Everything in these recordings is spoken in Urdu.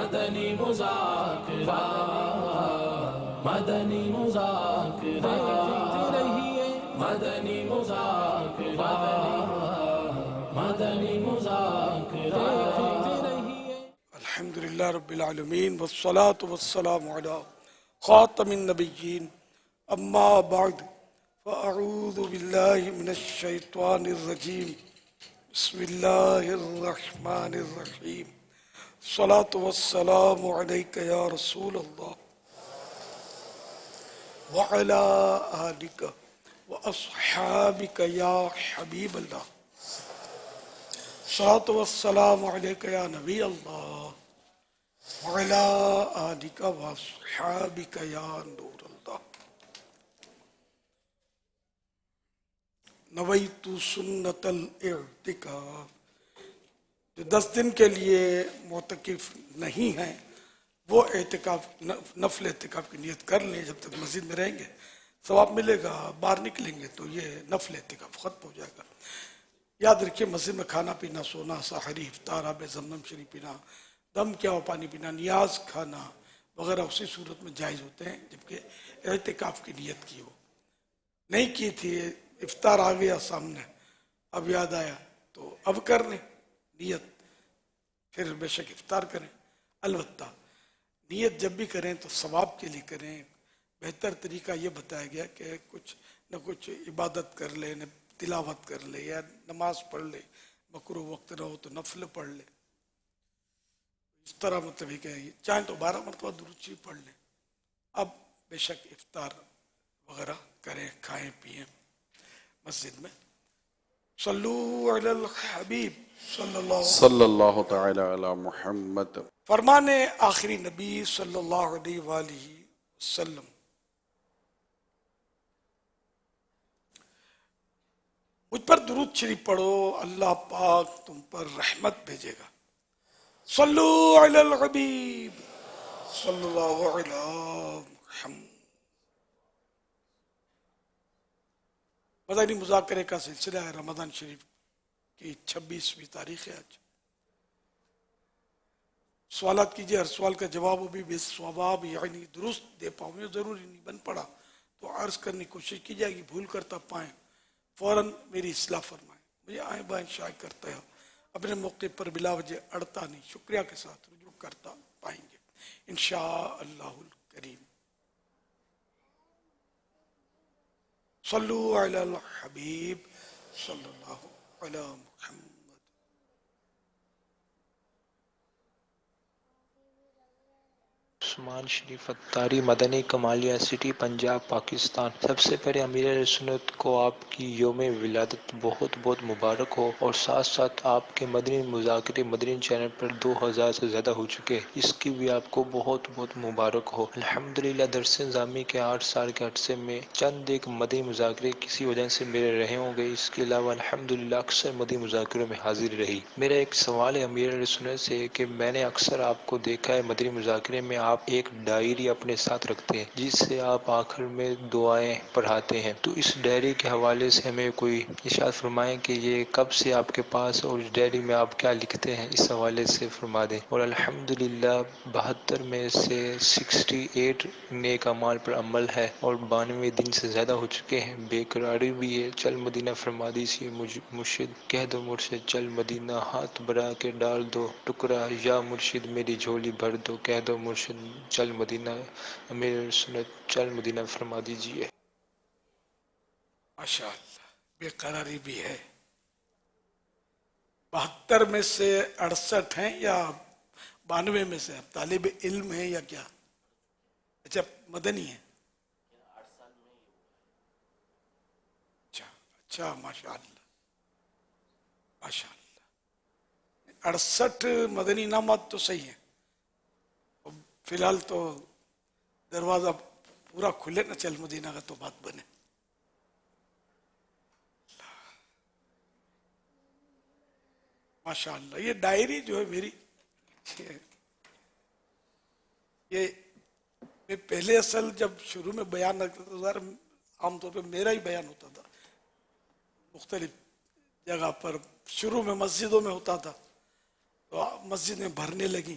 مدنی مذاکرہ مدنی مذاکرہ مدنی مذاکرہ مدنی مذاکرہ الحمدللہ رب العالمین والصلاة والسلام علی خاتم النبیین اما بعد فاعوذ باللہ من الشیطان الرجیم بسم اللہ الرحمن الرحیم الصلاة والسلام علیک یا رسول اللہ وعلی آلک واصحابک یا حبیب اللہ الصلاة والسلام علیک یا نبی اللہ وعلی آلک واصحابک یا نور اللہ نویت سنت الاعتکاف جو 10 دن کے لیے معتکف نہیں ہیں وہ اعتکاف نفل اعتکاف کی نیت کر لیں. جب تک مسجد میں رہیں گے ثواب ملے گا، باہر نکلیں گے تو یہ نفل اعتکاف ختم ہو جائے گا. یاد رکھیے مسجد میں کھانا پینا، سونا، سحری، افطار، آب زمزم شریف پینا، دم کیا ہوا پانی پینا، نیاز کھانا وغیرہ اسی صورت میں جائز ہوتے ہیں جبکہ اعتکاف کی نیت کی ہو. نہیں کی تھی، افطار آ گیا سامنے، اب یاد آیا تو اب کر لیں نیت، پھر بے شک افطار کریں. البتہ نیت جب بھی کریں تو ثواب کے لیے کریں. بہتر طریقہ یہ بتایا گیا کہ کچھ نہ کچھ عبادت کر لے، نہ تلاوت کر لے یا نماز پڑھ لے، مکروہ وقت نہ ہو تو نفل پڑھ لے. اس طرح مطلب ہے کہ چاہیں تو 12 مرتبہ درود شریف پڑھ لیں. اب بے شک افطار وغیرہ کریں، کھائیں پیئیں مسجد میں. صلو علی الحبیب صلی اللہ تعالی علی محمد. فرمان آخری نبی صلی اللہ علیہ وآلہ وسلم: مجھ پر درود شریف پڑھو، اللہ پاک تم پر رحمت بھیجے گا. صلو علی الحبیب صلی اللہ علی محمد. مدنی مذاکرے کا سلسلہ ہے. رمضان شریف کی 26ویں تاریخ ہے آج. سوالات کیجئے، ہر سوال کا جواب بھی بے ثواب یعنی درست دے پاؤں. یہ ضروری نہیں بن پڑا تو عرض کرنے کی کوشش کی جائے گی. بھول کرتا پائیں فوراً میری اصلاح فرمائیں. مجھے آئیں بائیں شائع کرتا ہے، اپنے موقع پر بلا وجہ اڑتا نہیں، شکریہ کے ساتھ رجوع کرتا پائیں گے انشاءاللہ الکریم. صلو علی الحبیب صلی اللہ علی محمد. عثمان شریف اتاری، مدنی کمالیہ سٹی، پنجاب، پاکستان. سب سے پہلے امیر اہل سنت کو آپ کی یوم ولادت بہت بہت مبارک ہو، اور ساتھ ساتھ آپ کے مدنی مذاکرے مدنی چینل پر 2000 سے زیادہ ہو چکے، اس کی بھی آپ کو بہت بہت مبارک ہو. الحمدللہ درس نظامی کے 8 سال کے عرصے میں چند ایک مدنی مذاکرے کسی وجہ سے میرے رہے ہوں گے، اس کے علاوہ الحمدللہ اکثر مدنی مذاکروں میں حاضر رہی. میرا ایک سوال ہے امیر اہل سنت سے کہ میں نے اکثر آپ کو دیکھا ہے مدنی مذاکرے میں آپ ایک ڈائری اپنے ساتھ رکھتے ہیں جس سے آپ آخر میں دعائیں پڑھاتے ہیں، تو اس ڈائری کے حوالے سے ہمیں کوئی ارشاد فرمائیں کہ یہ کب سے آپ کے پاس اور اس ڈائری میں آپ کیا لکھتے ہیں، اس حوالے سے فرما دیں. اور الحمدللہ 72 میں سے 68 نیک اعمال پر عمل ہے اور 92 دن سے زیادہ ہو چکے ہیں. بے قراری بھی ہے. چل مدینہ فرما دیجیے مرشد، کہہ دو مرشد چل مدینہ، ہاتھ بڑھا کے ڈال دو ٹکڑا، یا مرشد میری جھولی بھر دو، کہہ دو مرشد چل مدینہ. امیر سنت چل مدینہ فرما دیجیے. ماشاءاللہ بے قراری بھی ہے. 72 میں سے 68 ہیں یا 92 میں سے طالب علم ہیں یا کیا؟ اچھا مدنی ہیں. اچھا ماشاءاللہ ماشاءاللہ. 68 مدنی نامات تو صحیح ہیں. فی الحال تو دروازہ پورا کھلے نہ چل مدینہ کا تو بات بنے. ماشاءاللہ. یہ ڈائری جو ہے میری، یہ میں پہلے اصل جب شروع میں بیان رکھتا تھا ظاہر عام طور پہ میرا ہی بیان ہوتا تھا مختلف جگہ پر. شروع میں مسجدوں میں ہوتا تھا تو مسجد میں بھرنے لگی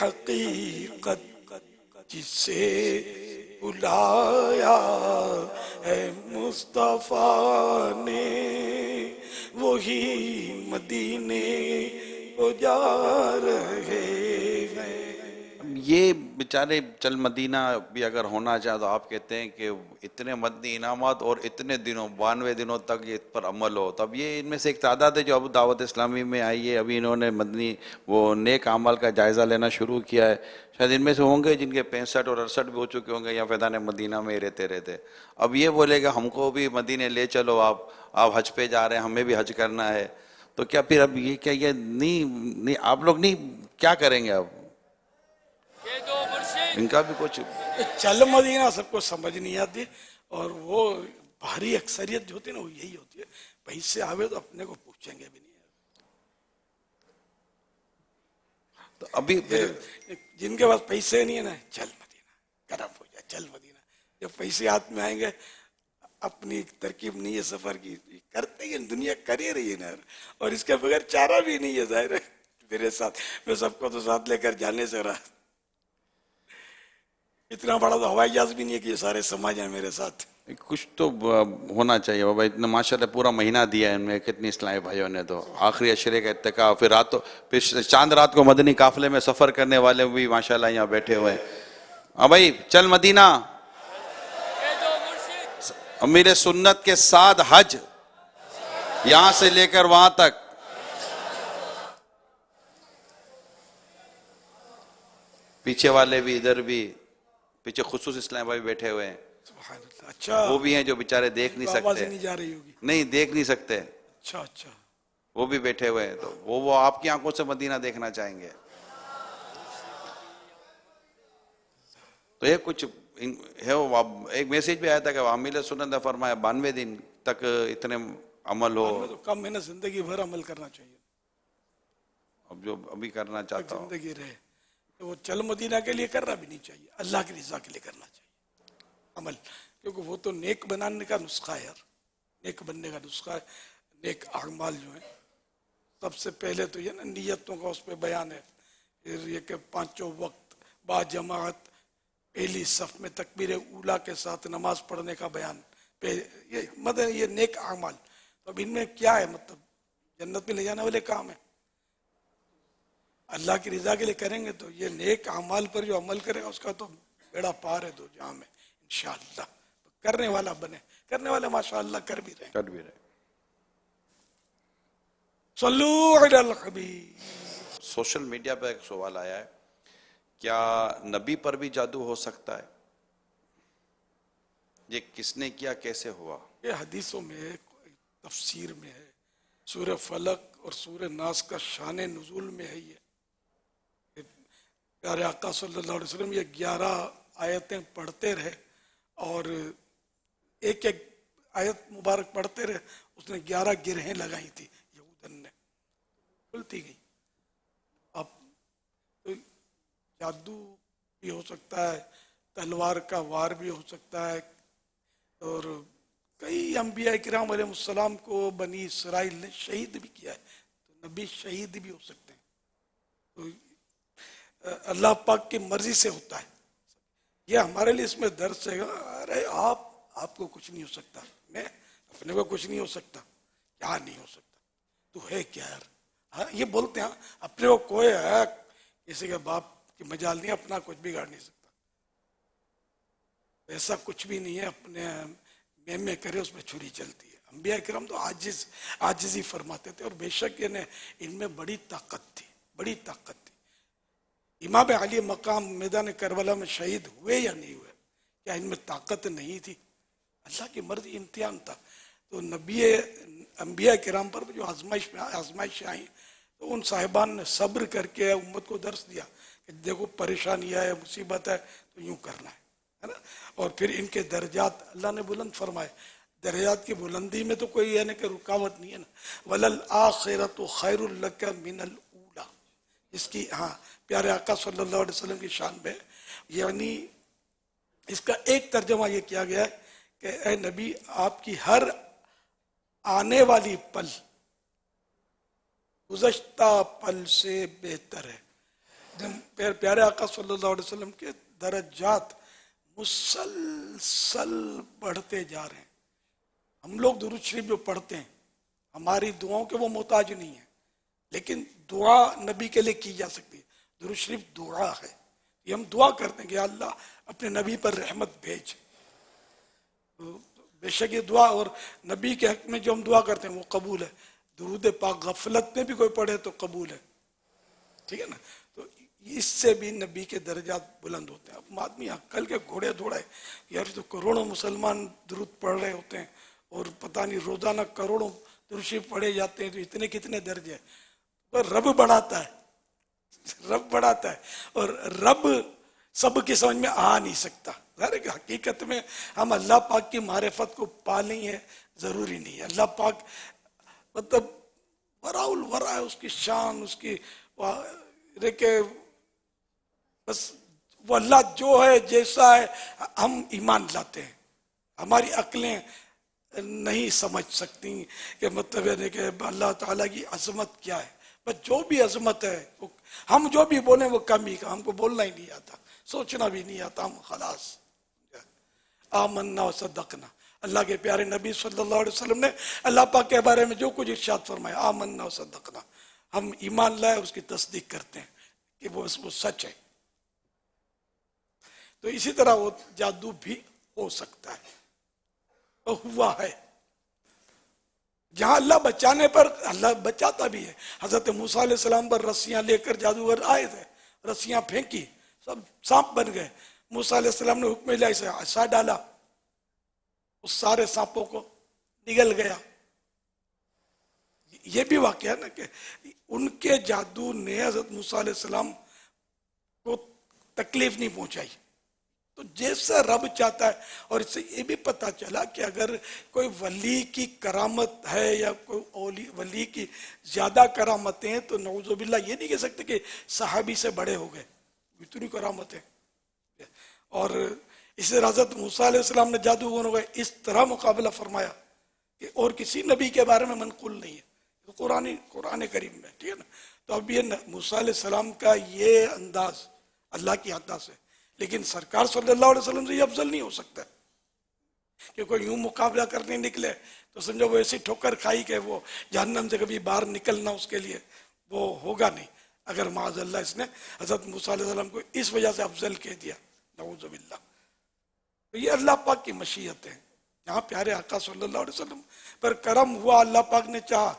حقیقت جسے بلایا ہے مصطفیٰ نے وہی مدینے کو جا رہے ہیں. یہ بیچارے چل مدینہ بھی اگر ہونا چاہے تو آپ کہتے ہیں کہ اتنے مدنی انعامات اور اتنے دنوں 92 دنوں تک یہ پر عمل ہو. تب یہ ان میں سے ایک تعداد ہے جو اب دعوت اسلامی میں آئی ہے. ابھی انہوں نے مدنی وہ نیک اعمال کا جائزہ لینا شروع کیا ہے. شاید ان میں سے ہوں گے جن کے 65 اور 68 بھی ہو چکے ہوں گے یا فیضان مدینہ میں ہی رہتے. اب یہ بولے گا ہم کو بھی مدینے لے چلو, آپ حج پہ جا رہے ہیں, ہمیں بھی حج کرنا ہے. تو کیا پھر اب یہ کیا یہ نہیں آپ لوگ نہیں کیا کریں گے اب؟ ان کا بھی کچھ چل مدینہ سب کو سمجھ نہیں آتی, اور وہ بھاری اکثریت جو ہوتی ہے نا وہ یہی ہوتی ہے, پیسے آوے تو اپنے کو پوچھیں گے بھی نہیں. تو ابھی جن کے پاس پیسے نہیں ہے نا, چل مدینہ گرم ہو جائے, چل مدینہ. جب پیسے ہاتھ میں آئیں گے اپنی ترکیب نہیں ہے سفر کی, کرتے ہی دنیا کر ہی رہی ہے نا, اور اس کے بغیر چارہ بھی نہیں ہے. ظاہر ہے میرے ساتھ میں سب کو تو ساتھ لے کر جانے سے رہا, اتنا بڑا تو ہوائی جہاز بھی نہیں ہے کہ یہ سارے سما جائیں میرے ساتھ. کچھ تو ہونا چاہیے بابا. اتنا ماشاءاللہ پورا مہینہ دیا ہے ان میں, کتنی اسلامی بھائیوں نے تو آخری عشرے کا اتقاء, پھر چاند رات کو مدنی قافلے میں سفر کرنے والے بھی ماشاءاللہ یہاں بیٹھے ہوئے ہیں. ہاں بھائی چل مدینہ, امیر سنت کے 7 حج یہاں سے لے کر وہاں تک. پیچھے والے بھی ادھر بھی, پیچھے خصوص اسلام بھائی بیٹھے ہوئے ہیں, سبحان اللہ. اچھا وہ بھی ہیں جو بیچارے دیکھ نہیں آواز سکتے, نہیں جا رہی ہوگی. نہیں دیکھ نہیں سکتے, اچھا اچھا, وہ بھی بیٹھے ہوئے ہیں. تو وہ آپ کی آنکھوں سے مدینہ دیکھنا چاہیں گے. تو یہ کچھ ہے, ایک میسیج بھی آیا تھا کہ عامل سنت نے فرمایا 92 دن تک اتنے عمل ہو. تو کم ہے نا, زندگی بھر عمل کرنا چاہیے. اب جو ابھی کرنا چاہتا ہوں, زندگی رہے تو وہ چل مدینہ کے لیے کرنا بھی نہیں چاہیے, اللہ کی رضا کے لیے کرنا چاہیے عمل, کیونکہ وہ تو نیک بنانے کا نسخہ ہے یار, نیک بننے کا نسخہ ہے. نیک اعمال جو ہیں سب سے پہلے تو یہ نا نیتوں کا اس پہ بیان ہے. پھر یہ کہ 5 وقت با جماعت پہلی صف میں تکبیر اولا کے ساتھ نماز پڑھنے کا بیان. یہ نیک اعمال, تو اب ان میں کیا ہے, مطلب جنت میں لے جانے والے کام ہیں, اللہ کی رضا کے لیے کریں گے. تو یہ نیک اعمال پر جو عمل کرے گا اس کا تو بیڑا پار ہے, تو جہاں میں انشاءاللہ کرنے والا بنے, کرنے والے ماشاءاللہ کر بھی رہے. صلو علی الحبیب. سوشل میڈیا پہ ایک سوال آیا ہے, کیا نبی پر بھی جادو ہو سکتا ہے؟ یہ کس نے کیا, کیسے ہوا؟ یہ حدیثوں میں تفسیر میں ہے, سورہ فلق اور سورہ ناس کا شان نزول میں ہے. یہ پیارے آقا صلی اللہ علیہ وسلم یہ 11 آیتیں پڑھتے رہے, اور ایک ایک آیت مبارک پڑھتے رہے. اس نے 11 گرہیں لگائی تھی یہودن نے, کھلتی گئی. اب جادو بھی ہو سکتا ہے, تلوار کا وار بھی ہو سکتا ہے, اور کئی انبیاء کرام علیہ السلام کو بنی اسرائیل نے شہید بھی کیا ہے, تو نبی شہید بھی ہو سکتے ہیں. تو اللہ پاک کی مرضی سے ہوتا ہے. یہ ہمارے لیے اس میں درس ہے, ارے آپ کو کچھ نہیں ہو سکتا, میں اپنے کو کچھ نہیں ہو سکتا, کیا نہیں ہو سکتا, تو ہے کیا یار. ہاں یہ بولتے ہیں اپنے کو کوئی ہے, کسی کے باپ کی مجال نہیں, اپنا کچھ بگاڑ نہیں سکتا. ایسا کچھ بھی نہیں ہے, اپنے میں کرے اس میں چھری چلتی ہے. انبیاء کرام تو عاجزی فرماتے تھے, اور بے شک ان میں بڑی طاقت تھی, بڑی طاقت تھی. امام علی مقام میدان کربلا میں شہید ہوئے یا نہیں ہوئے, کیا ان میں طاقت نہیں تھی؟ اللہ کی مرضی, امتحان تھا. تو انبیاء کرام پر جو آزمائشیں آئیں, تو ان صاحبان نے صبر کر کے امت کو درس دیا کہ دیکھو پریشانی ہے, مصیبت ہے, تو یوں کرنا ہے نا. اور پھر ان کے درجات اللہ نے بلند فرمائے. درجات کی بلندی میں تو کوئی یعنی کہ رکاوٹ نہیں ہے نا. وَلَلْآخِرَةُ خَيْرٌ لَكَ مِنَ الْأُولَى, اس کی پیارے آقا صلی اللہ علیہ وسلم کی شان میں, یعنی اس کا ایک ترجمہ یہ کیا گیا ہے کہ اے نبی, آپ کی ہر آنے والی پل گزشتہ پل سے بہتر ہے. پیارے آقا صلی اللہ علیہ وسلم کے درجات مسلسل بڑھتے جا رہے ہیں. ہم لوگ درود شریف جو پڑھتے ہیں ہماری دعاؤں کے وہ محتاج نہیں ہیں، لیکن دعا نبی کے لیے کی جا سکتی ہے. درود شریف دعا ہے، یہ ہم دعا کرتے ہیں کہ اللہ اپنے نبی پر رحمت بھیج. بے شک یہ دعا، اور نبی کے حق میں جو ہم دعا کرتے ہیں وہ قبول ہے. درود پاک غفلت میں بھی کوئی پڑھے تو قبول ہے، ٹھیک ہے نا. تو اس سے بھی نبی کے درجات بلند ہوتے ہیں. اب آدمی عقل کے گھوڑے دوڑائے، یار تو کروڑوں مسلمان درود پڑھ رہے ہوتے ہیں اور پتہ نہیں روزانہ کروڑوں درود شریف پڑھے جاتے ہیں، تو اتنے کتنے درجے. پر رب بڑھاتا ہے، رب بڑھاتا ہے، اور رب سب کی سمجھ میں آ نہیں سکتا. ظاہر ہے کہ حقیقت میں ہم اللہ پاک کی معرفت کو پا لیں ہے، ضروری نہیں ہے. اللہ پاک مطلب ورا الورا ہے، اس کی شان، اس کی کہ بس وہ اللہ جو ہے جیسا ہے ہم ایمان لاتے ہیں. ہماری عقلیں نہیں سمجھ سکتی کہ مطلب ہے کہ اللہ تعالیٰ کی عظمت کیا ہے. بس جو بھی عظمت ہے ہم جو بھی بولیں وہ کم ہی کا، ہم کو بولنا ہی نہیں آتا، سوچنا بھی نہیں آتا. ہم خلاص آمنا و صدقنا. اللہ کے پیارے نبی صلی اللہ علیہ وسلم نے اللہ پاک کے بارے میں جو کچھ ارشاد فرمایا، آمنا و صدقنا، ہم ایمان لائے اس کی تصدیق کرتے ہیں کہ وہ سچ ہے. تو اسی طرح وہ جادو بھی ہو سکتا ہے، اور ہوا ہے. جہاں اللہ بچانے پر اللہ بچاتا بھی ہے. حضرت موسیٰ علیہ السلام پر رسیاں لے کر جادوگر آئے تھے، رسیاں پھینکی، سب سانپ بن گئے. موسیٰ علیہ السلام نے حکم الہی سے عصا ڈالا، اس سارے سانپوں کو نگل گیا. یہ بھی واقعہ ہے نا کہ ان کے جادو نے حضرت موسیٰ علیہ السلام کو تکلیف نہیں پہنچائی. تو جیسا رب چاہتا ہے. اور اس سے یہ بھی پتہ چلا کہ اگر کوئی ولی کی کرامت ہے یا کوئی ولی کی زیادہ کرامتیں ہیں تو نعوذ باللہ یہ نہیں کہہ سکتے کہ صحابی سے بڑے ہو گئے، اتنی کرامتیں. اور اس سے حضرت موسیٰ علیہ السلام نے جادوگروں کا اس طرح مقابلہ فرمایا کہ اور کسی نبی کے بارے میں منقول نہیں ہے. تو قرآن کریم میں، ٹھیک ہے نا. تو اب یہ موسیٰ علیہ السلام کا یہ انداز اللہ کی عطا سے، لیکن سرکار صلی اللہ علیہ وسلم سے یہ افضل نہیں ہو سکتا کہ کوئی یوں مقابلہ کرنے نکلے تو سمجھو وہ ایسی ٹھوکر کھائی کہ وہ جہنم سے کبھی باہر نکلنا اس کے لیے وہ ہوگا نہیں. اگر معاذ اللہ اس نے حضرت موسیٰ علیہ السلام کو اس وجہ سے افضل کہہ دیا، نعوذ باللہ. تو یہ اللہ پاک کی مشیت ہے. جہاں پیارے آقا صلی اللہ علیہ وسلم پر کرم ہوا، اللہ پاک نے چاہا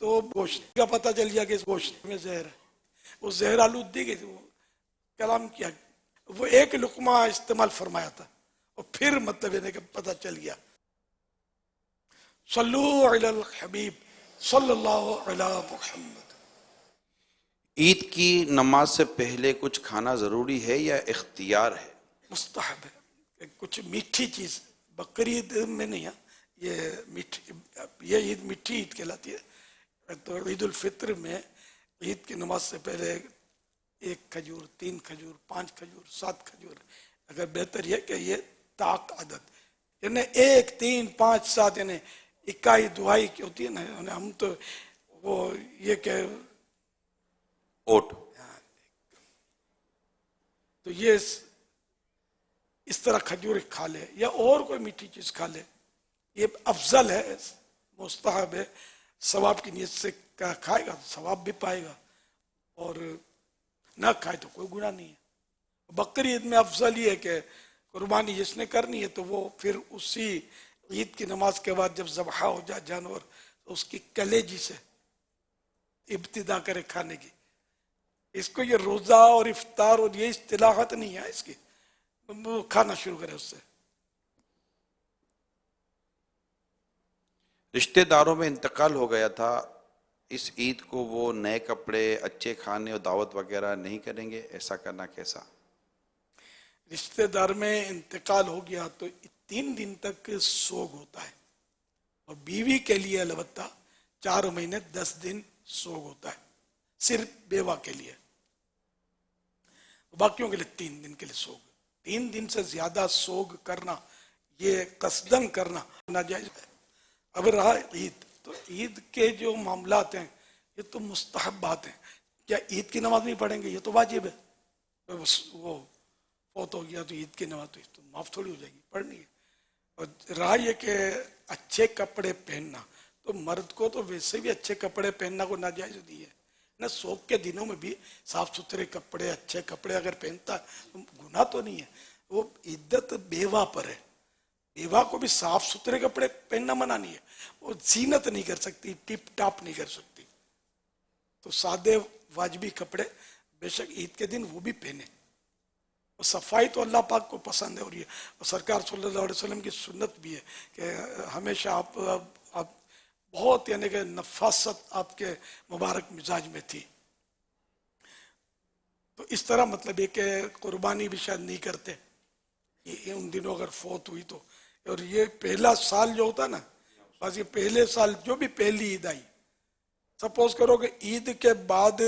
تو گوشت کا پتہ چل گیا کہ اس گوشت میں زہر ہے. وہ زہر آلودگی گئی، وہ کلام کیا، وہ ایک لقمہ استعمال فرمایا تھا اور پھر مطلب یہ کہ پتہ چل گیا. صلو علی الحبیب صلی اللہ علی محمد. عید کی نماز سے پہلے کچھ کھانا ضروری ہے یا اختیار ہے؟ مستحب ہے. کچھ میٹھی چیز، بقرعید میں نہیں ہے یہ میٹھی، یہ عید میٹھی عید کہلاتی ہے. تو عید الفطر میں عید کی نماز سے پہلے 1 کھجور، 3 کھجور، 5 کھجور، 7 کھجور، اگر بہتر یہ کہ یہ طاق عدد، یعنی 1 3 5 7 یعنی اکائی دعائی کی ہوتی ہے نا. ہم تو وہ یہ کہ اوٹ، تو یہ اس طرح کھجور کھا لے یا اور کوئی میٹھی چیز کھا لے، یہ افضل ہے، مستحب ہے. ثواب کی نیت سے کھائے گا ثواب بھی پائے گا، اور نہ کھائے تو کوئی گناہ نہیں ہے. بقرعید میں افضل یہ ہے کہ قربانی جس نے کرنی ہے تو وہ پھر اسی عید کی نماز کے بعد جب ذبح ہو جائے جانور تو اس کی کلیجی سے ابتدا کرے کھانے کی. اس کو یہ روزہ اور افطار اور یہ اصطلاحات نہیں ہے اس کی، وہ کھانا شروع کرے اس سے. رشتہ داروں میں انتقال ہو گیا تھا، اس عید کو وہ نئے کپڑے، اچھے کھانے اور دعوت وغیرہ نہیں کریں گے، ایسا کرنا کیسا؟ رشتہ دار میں انتقال ہو گیا تو 3 دن تک سوگ ہوتا ہے، اور بیوی کے لیے البتہ 4 مہینے 10 دن سوگ ہوتا ہے، صرف بیوہ کے لیے. باقیوں کے لیے 3 دن کے لیے سوگ. 3 دن سے زیادہ سوگ کرنا، یہ قصدن کرنا ناجائز ہے. اب رہا عید، تو عید کے جو معاملات ہیں یہ تو مستحبات ہیں. کیا عید کی نماز نہیں پڑھیں گے؟ یہ تو واجب ہے. وہ فوت ہو گیا تو عید کی نماز تو معاف تھوڑی ہو جائے گی، پڑھنی ہے. اور رہا یہ کہ اچھے کپڑے پہننا، تو مرد کو تو ویسے بھی اچھے کپڑے پہننا کو ناجائز دی ہے نا. سوگ کے دنوں میں بھی صاف ستھرے کپڑے، اچھے کپڑے اگر پہنتا تو گناہ تو نہیں ہے. وہ عدت بیوہ پر ہے. بیوہ کو بھی صاف ستھرے کپڑے پہننا منع نہیں ہے. وہ زینت نہیں کر سکتی، ٹپ ٹاپ نہیں کر سکتی. تو سادے واجبی کپڑے بے شک عید کے دن وہ بھی پہنے. اور صفائی تو اللہ پاک کو پسند ہے، اور یہ سرکار صلی اللہ علیہ وسلم کی سنت بھی ہے کہ ہمیشہ آپ بہت یعنی کہ نفاست آپ کے مبارک مزاج میں تھی. تو اس طرح مطلب یہ کہ قربانی بھی شاید نہیں کرتے یہ ان دنوں اگر فوت ہوئی تو. اور یہ پہلا سال جو ہوتا نا، بس یہ پہلے سال جو بھی پہلی عید آئی، سپوز کرو کہ عید کے بعد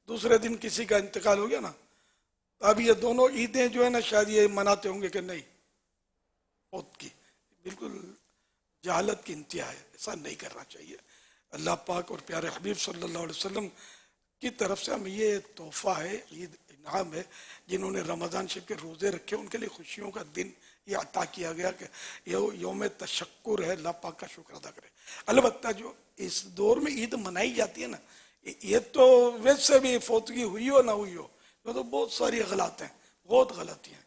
دوسرے دن کسی کا انتقال ہو گیا نا، تو اب یہ دونوں عیدیں جو ہے نا شاید یہ مناتے ہوں گے کہ نہیں فوت کی. بالکل جہالت کی انتہا ہے، ایسا نہیں کرنا چاہیے. اللہ پاک اور پیارے حبیب صلی اللہ علیہ وسلم کی طرف سے ہمیں یہ تحفہ ہے، عید انعام ہے. جنہوں نے رمضان شریف کے روزے رکھے ان کے لیے خوشیوں کا دن یہ عطا کیا گیا کہ یہ یوم تشکر ہے، اللہ پاک کا شکر ادا کرے. البتہ جو اس دور میں عید منائی جاتی ہے نا، یہ تو ویسے بھی فوتگی ہوئی ہو نہ ہوئی ہو، یہ تو بہت ساری غلط ہیں، بہت غلطی ہیں.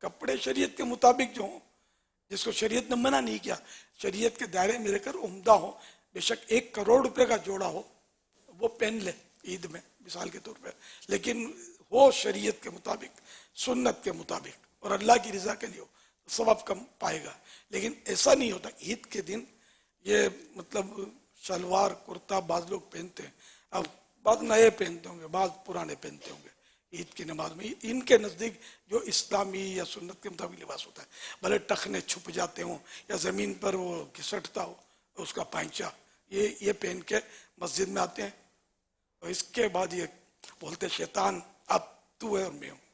کپڑے شریعت کے مطابق جو ہوں، جس کو شریعت نے منع نہیں کیا، شریعت کے دائرے میں رہ کر عمدہ ہو، بے شک 1 کروڑ روپے کا جوڑا ہو وہ پہن لے عید میں مثال کے طور پہ، لیکن ہو شریعت کے مطابق، سنت کے مطابق، اور اللہ کی رضا کے لیے ہو، ثواب کم پائے گا. لیکن ایسا نہیں ہوتا. عید کے دن یہ مطلب شلوار کرتا بعض لوگ پہنتے ہیں، اب بعض نئے پہنتے ہوں گے، بعض پرانے پہنتے ہوں گے عید کی نماز میں. ان کے نزدیک جو اسلامی یا سنت کے مطابق لباس ہوتا ہے، بھلے ٹخنے چھپ جاتے ہوں یا زمین پر وہ گھسٹتا ہو اس کا پائنچا، یہ پہن کے مسجد میں آتے ہیں. اور اس کے بعد یہ بولتے شیطان اب تو ہے اور میں ہوں،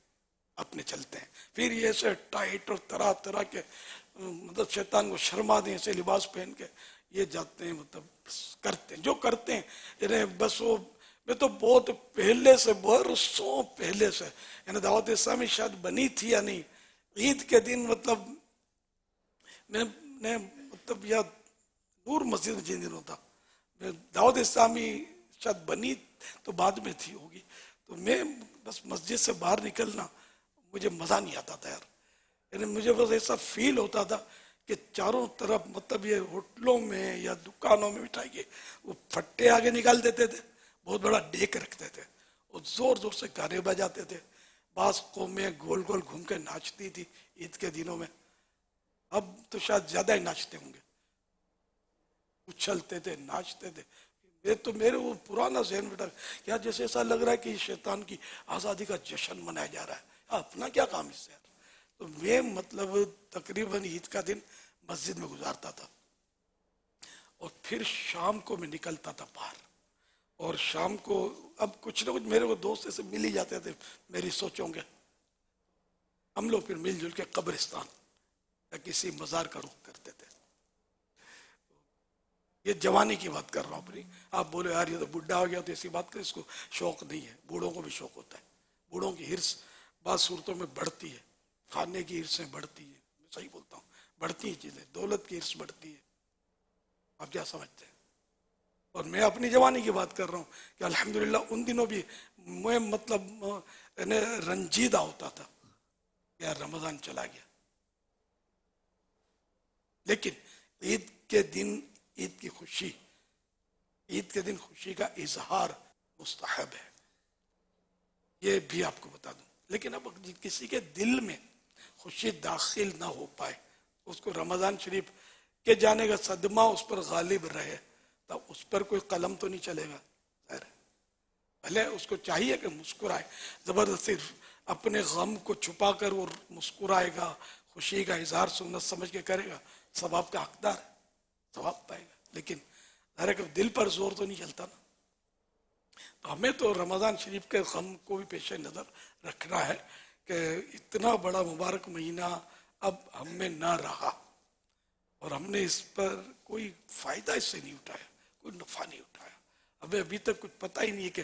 اپنے چلتے ہیں. پھر یہ ایسے ٹائٹ اور طرح طرح کے مطلب شیطان کو شرما دیں ایسے لباس پہن کے یہ جاتے ہیں، مطلب کرتے ہیں جو کرتے ہیں. یعنی بس وہ میں تو بہت پہلے سے، برسوں پہلے سے، یعنی دعوت اسلامی شاید بنی تھی یا نہیں، عید کے دن مطلب میں نے مطلب یا نور مسجد میں جن دن ہوتا، دعوت اسلامی شاید بنی تو بعد میں تھی ہوگی، تو میں بس مسجد سے باہر نکلنا مجھے مزہ نہیں آتا تھا یار. یعنی مجھے بس ایسا فیل ہوتا تھا کہ چاروں طرف مطلب یہ ہوٹلوں میں یا دکانوں میں مٹھائی کے وہ پھٹے آگے نکال دیتے تھے، بہت بڑا ڈیک رکھتے تھے اور زور زور سے گانے بجاتے تھے. بعض قومیں گول گول گھوم کے ناچتی تھی عید کے دنوں میں. اب تو شاید زیادہ ہی ناچتے ہوں گے، اچھلتے تھے، ناچتے تھے. تو میرے وہ پرانا ذہن بیٹا کیا جیسے ایسا لگ رہا ہے کہ شیطان کی آزادی کا جشن منایا جا رہا ہے، اپنا کیا کام اس سے. تو میں مطلب تقریباً عید کا دن مسجد میں گزارتا تھا اور پھر شام کو میں نکلتا تھا باہر. اور شام کو اب کچھ نہ کچھ میرے کو دوست ایسے مل ہی جاتے تھے میری سوچوں گے، ہم لوگ پھر مل جل کے قبرستان یا کسی مزار کا رخ کرتے تھے. یہ جوانی کی بات کر رہا ہوں اپنی. آپ بولے یار یہ تو بڈھا ہو گیا تو ایسی بات کریں، اس کو شوق نہیں ہے. بوڑھوں کو بھی شوق ہوتا ہے. بوڑھوں کی ہرس بعض صورتوں میں بڑھتی ہے، کھانے کی ہرسیں بڑھتی ہے، میں صحیح بولتا ہوں، بڑھتی ہیں چیزیں. دولت کی ہرس بڑھتی ہے. آپ کیا سمجھتے ہیں؟ اور میں اپنی جوانی کی بات کر رہا ہوں کہ الحمدللہ ان دنوں بھی میں مطلب رنجیدہ ہوتا تھا یار رمضان چلا گیا. لیکن عید کے دن عید کی خوشی، عید کے دن خوشی کا اظہار مستحب ہے، یہ بھی آپ کو بتا دوں. لیکن اب کسی کے دل میں خوشی داخل نہ ہو پائے، اس کو رمضان شریف کے جانے کا صدمہ اس پر غالب رہے، تو اس پر کوئی قلم تو نہیں چلے گا. بھلے اس کو چاہیے کہ مسکرائے، زبردستی اپنے غم کو چھپا کر وہ مسکرائے گا، خوشی کا اظہار سنت سمجھ کے کرے گا، ثواب کا حقدار ہے، ثواب پائے گا. لیکن دل پر زور تو نہیں چلتا نا. تو ہمیں تو رمضان شریف کے غم کو بھی پیش نظر رکھنا ہے کہ اتنا بڑا مبارک مہینہ اب ہم میں نہ رہا اور ہم نے اس پر کوئی فائدہ اس سے نہیں اٹھایا، کوئی نفع نہیں اٹھایا. ہمیں ابھی تک کچھ پتہ ہی نہیں ہے کہ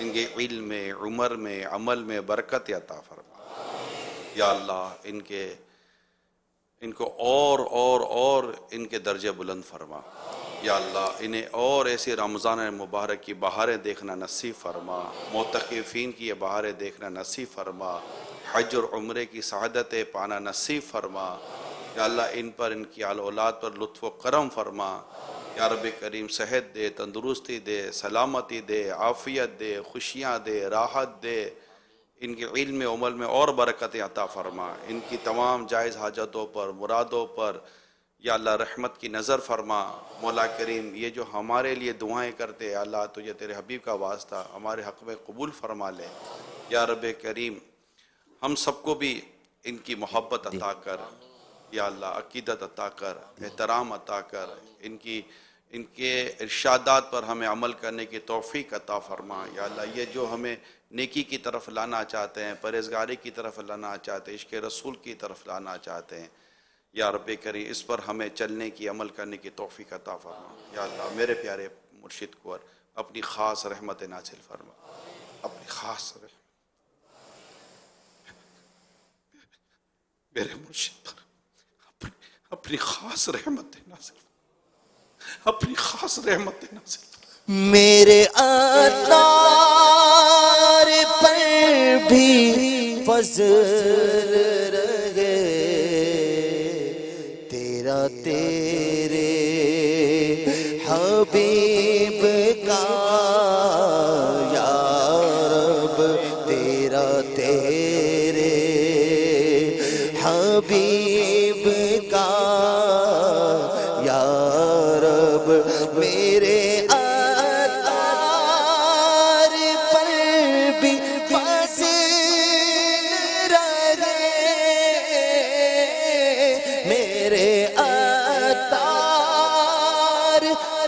ان کے علم میں، عمر میں، عمل میں برکت عطا فرما یا اللہ. ان کو اور ان کے درجے بلند فرما یا اللہ. انہیں اور ایسی رمضان مبارک کی بہاریں دیکھنا نصیب فرما، معتکفین کی یہ بہاریں دیکھنا نصیب فرما، حج اور عمرے کی سعادتیں پانا نصیب فرما یا اللہ. ان پر، ان کی آل اولاد پر لطف و کرم فرما یا رب کریم. صحت دے، تندرستی دے، سلامتی دے، عافیت دے، خوشیاں دے، راحت دے. ان کے علم میں، عمل میں اور برکتیں عطا فرما. ان کی تمام جائز حاجتوں پر، مرادوں پر یا اللہ رحمت کی نظر فرما. مولا کریم یہ جو ہمارے لیے دعائیں کرتے یا اللہ، تجھے تیرے حبیب کا واسطہ ہمارے حق میں قبول فرما لے یا رب کریم. ہم سب کو بھی ان کی محبت عطا کر یا اللہ، عقیدت عطا کر، احترام عطا کر. ان کے ارشادات پر ہمیں عمل کرنے کی توفیق عطا فرما یا اللہ. یہ جو ہمیں نیکی کی طرف لانا چاہتے ہیں، پرہیزگاری کی طرف لانا چاہتے ہیں، عشق رسول کی طرف لانا چاہتے ہیں یا رب کریم، اس پر ہمیں چلنے کی، عمل کرنے کی توفیق عطا فرما یا اللہ. میرے پیارے مرشد کو اپنی خاص رحمت نازل فرما، اپنی خاص رحمت میرے مرشد پر اپنی خاص رحمت نازل فرما، اپنی خاص رحمت نازل فرما. میرے عطار پر بھی فضل رہے تیرا، تیرے حبیب کا یا رب، تیرا تیرے حبیب کا یا رب. میرے عطار پر بھی فضل رہے، میرے عطار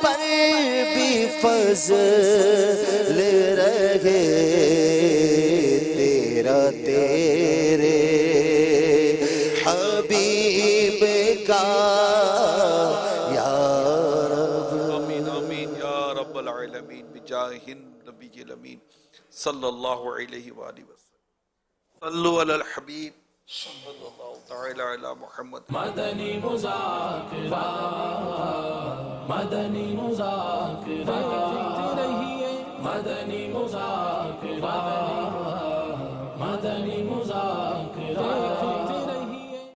پر بھی فضل رہے تیرا، تیرے حبیب کا یا رب. آمین آمین یا رب العالمین بجاہ النبی الامین صلی اللہ علیہ وآلہ وسلم. صلو علی الحبیب صلی اللہ تعالی علی محمد. مدنی مذاکرہ، مدنی مذاکرہ، مدنی مذاکرہ، مدنی مذاکرہ.